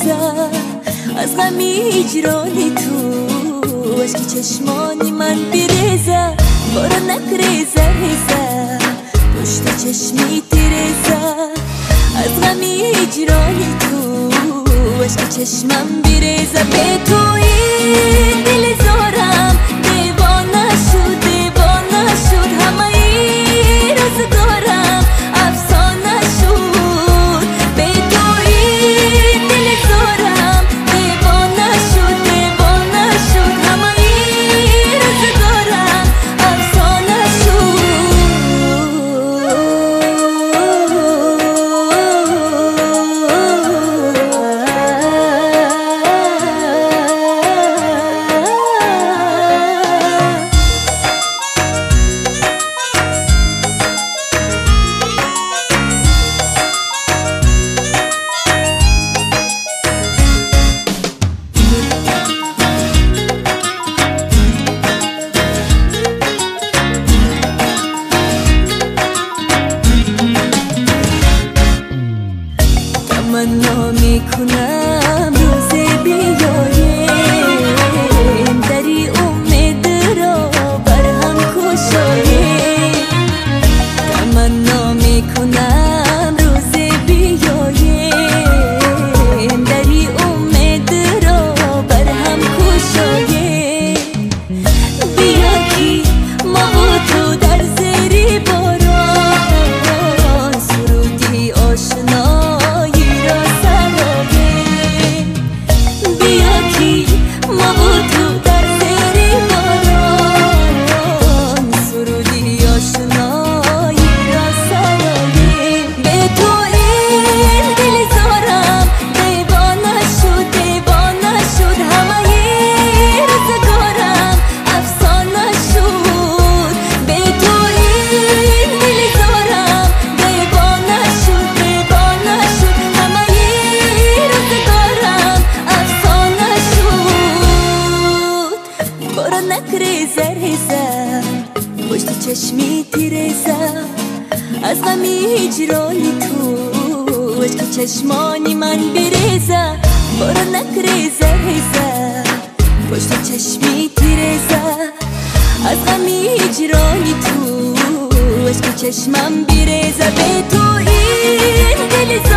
بیرزه از غمی هجرانی تو اشک چشمانی من بیرزه بارا نکریزه ریزه پشت چشمی تیرزه از غمی هجرانی تو اشک چشمم بیرزه به توی دل زارم دیوانه شد همه ای روزگارم افسانه شد به توی دل زارم دیوانه شد همه ای روزگارم افسانه تمنا میکنم روز بیایم دری امید را بر هم کشایم تمنا میکنم روز بیایم دری امید را بر هم کشایم بیا کی ما و تو در زیر باران سرودی آشنا پشت چشمی تیرزه از غمی هجرانی تو اشک چشمانی من بیرزه بارا نکریزه ریزه پشت چشمی تیرزه از غمی هجرانی تو اشک چشمم بیرزه به تو این دل